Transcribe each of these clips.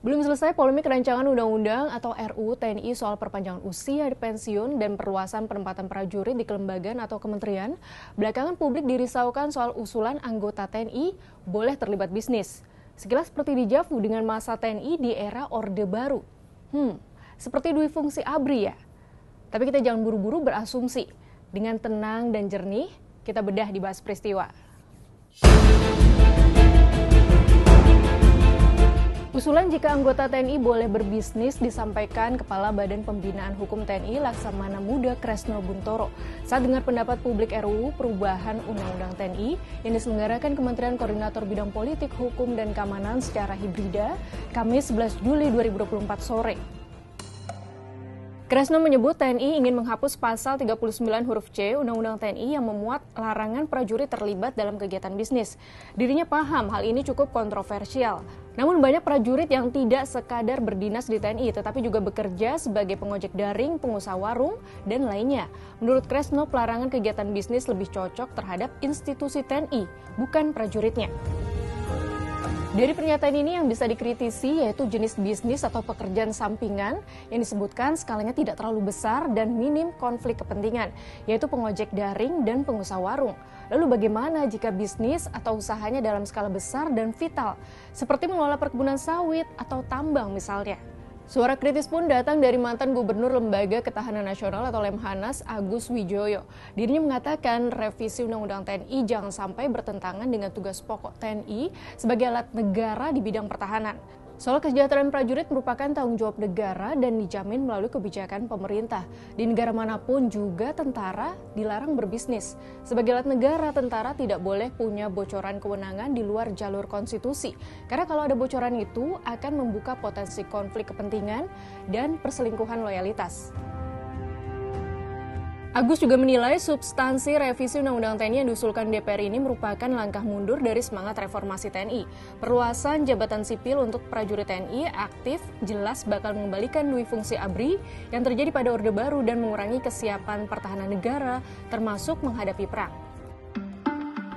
Belum selesai polemik rancangan undang-undang atau RUU TNI soal perpanjangan usia pensiun dan perluasan penempatan prajurit di kelembagaan atau kementerian. Belakangan publik dirisaukan soal usulan anggota TNI boleh terlibat bisnis. Sekilas seperti dijavu dengan masa TNI di era Orde Baru. Seperti dui fungsi ABRI ya. Tapi kita jangan buru-buru berasumsi. Dengan tenang dan jernih, kita bedah di Bahas Peristiwa. Usulan jika anggota TNI boleh berbisnis disampaikan Kepala Badan Pembinaan Hukum TNI Laksamana Muda Kresno Buntoro saat dengar pendapat publik RUU Perubahan Undang-Undang TNI yang diselenggarakan Kementerian Koordinator Bidang Politik, Hukum, dan Keamanan secara hibrida Kamis 11 Juli 2024 sore. Kresno menyebut TNI ingin menghapus pasal 39 huruf C Undang-Undang TNI yang memuat larangan prajurit terlibat dalam kegiatan bisnis. Dirinya paham hal ini cukup kontroversial. Namun banyak prajurit yang tidak sekadar berdinas di TNI tetapi juga bekerja sebagai pengojek daring, pengusaha warung, dan lainnya. Menurut Kresno, pelarangan kegiatan bisnis lebih cocok terhadap institusi TNI, bukan prajuritnya. Dari pernyataan ini yang bisa dikritisi yaitu jenis bisnis atau pekerjaan sampingan yang disebutkan skalanya tidak terlalu besar dan minim konflik kepentingan, yaitu pengojek daring dan pengusaha warung. Lalu bagaimana jika bisnis atau usahanya dalam skala besar dan vital, seperti mengelola perkebunan sawit atau tambang misalnya? Suara kritis pun datang dari mantan Gubernur Lembaga Ketahanan Nasional atau Lemhanas Agus Wijoyo. Dirinya mengatakan revisi Undang-Undang TNI jangan sampai bertentangan dengan tugas pokok TNI sebagai alat negara di bidang pertahanan. Soal kesejahteraan prajurit merupakan tanggung jawab negara dan dijamin melalui kebijakan pemerintah. Di negara manapun juga tentara dilarang berbisnis. Sebagai alat negara, tentara tidak boleh punya bocoran kewenangan di luar jalur konstitusi. Karena kalau ada bocoran itu akan membuka potensi konflik kepentingan dan perselingkuhan loyalitas. Agus juga menilai substansi revisi Undang-Undang TNI yang diusulkan DPR ini merupakan langkah mundur dari semangat reformasi TNI. Perluasan jabatan sipil untuk prajurit TNI aktif jelas bakal mengembalikan dui fungsi ABRI yang terjadi pada Orde Baru dan mengurangi kesiapan pertahanan negara termasuk menghadapi perang.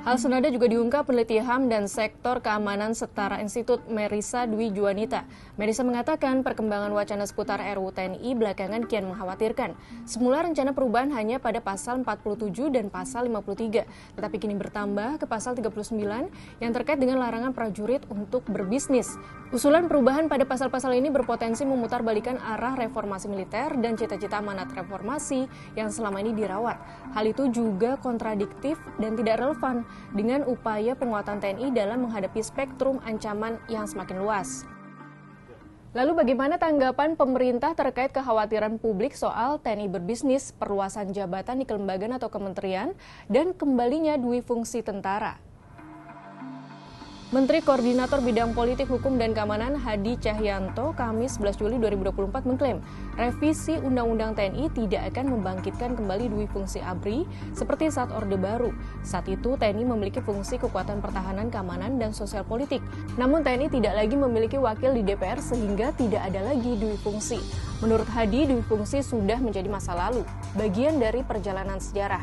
Hal senada juga diungkap peneliti HAM dan Sektor Keamanan Setara Institut Merisa Dwi Juanita. Merisa mengatakan perkembangan wacana seputar RUU TNI belakangan kian mengkhawatirkan. Semula rencana perubahan hanya pada pasal 47 dan pasal 53, tetapi kini bertambah ke pasal 39 yang terkait dengan larangan prajurit untuk berbisnis. Usulan perubahan pada pasal-pasal ini berpotensi memutarbalikan arah reformasi militer dan cita-cita amanat reformasi yang selama ini dirawat. Hal itu juga kontradiktif dan tidak relevan dengan upaya penguatan TNI dalam menghadapi spektrum ancaman yang semakin luas. Lalu bagaimana tanggapan pemerintah terkait kekhawatiran publik soal TNI berbisnis, perluasan jabatan di kelembagaan atau kementerian, dan kembalinya dui fungsi tentara? Menteri Koordinator Bidang Politik, Hukum, dan Keamanan Hadi Cahyanto Kamis 11 Juli 2024 mengklaim revisi Undang-Undang TNI tidak akan membangkitkan kembali dui fungsi ABRI seperti saat Orde Baru. Saat itu TNI memiliki fungsi kekuatan pertahanan, keamanan, dan sosial politik. Namun TNI tidak lagi memiliki wakil di DPR sehingga tidak ada lagi dui fungsi. Menurut Hadi, dui fungsi sudah menjadi masa lalu, bagian dari perjalanan sejarah.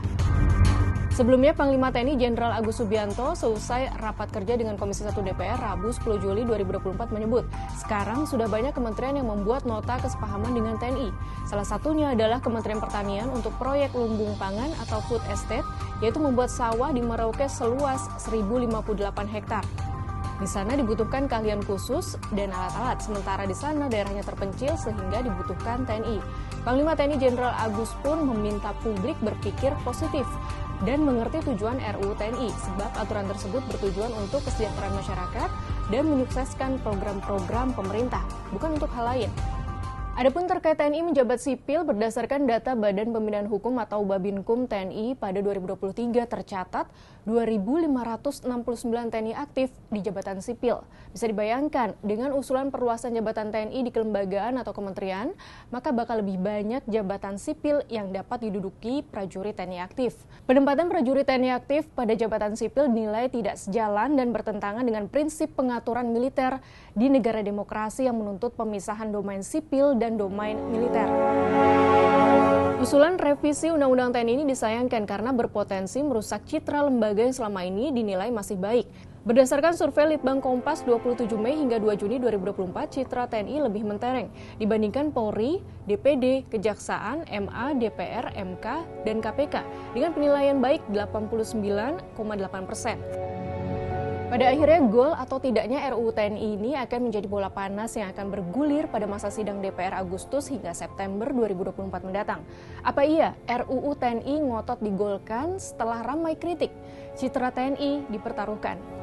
Sebelumnya, Panglima TNI Jenderal Agus Subianto seusai rapat kerja dengan Komisi 1 DPR Rabu 10 Juli 2024 menyebut, sekarang sudah banyak kementerian yang membuat nota kesepahaman dengan TNI. Salah satunya adalah Kementerian Pertanian untuk proyek lumbung pangan atau food estate, yaitu membuat sawah di Merauke seluas 1.058 hektar. Di sana dibutuhkan keahlian khusus dan alat-alat, sementara di sana daerahnya terpencil sehingga dibutuhkan TNI. Panglima TNI Jenderal Agus pun meminta publik berpikir positif dan mengerti tujuan RUU TNI, sebab aturan tersebut bertujuan untuk kesejahteraan masyarakat dan menyukseskan program-program pemerintah, bukan untuk hal lain. Adapun terkait TNI menjabat sipil, berdasarkan data Badan Pembinaan Hukum atau Babinkum TNI pada 2023 tercatat 2.569 TNI aktif di jabatan sipil. Bisa dibayangkan, dengan usulan perluasan jabatan TNI di kelembagaan atau kementerian, maka bakal lebih banyak jabatan sipil yang dapat diduduki prajurit TNI aktif. Penempatan prajurit TNI aktif pada jabatan sipil dinilai tidak sejalan dan bertentangan dengan prinsip pengaturan militer di negara demokrasi yang menuntut pemisahan domain sipil dan domain militer. Usulan revisi Undang-Undang TNI ini disayangkan karena berpotensi merusak citra lembaga yang selama ini dinilai masih baik. Berdasarkan survei Litbang Kompas 27 Mei hingga 2 Juni 2024, citra TNI lebih mentereng dibandingkan Polri, DPD, Kejaksaan, MA, DPR, MK, dan KPK dengan penilaian baik 89,8%. Pada akhirnya, gol atau tidaknya RUU TNI ini akan menjadi bola panas yang akan bergulir pada masa sidang DPR Agustus hingga September 2024 mendatang. Apa iya RUU TNI ngotot digolkan setelah ramai kritik? Citra TNI dipertaruhkan.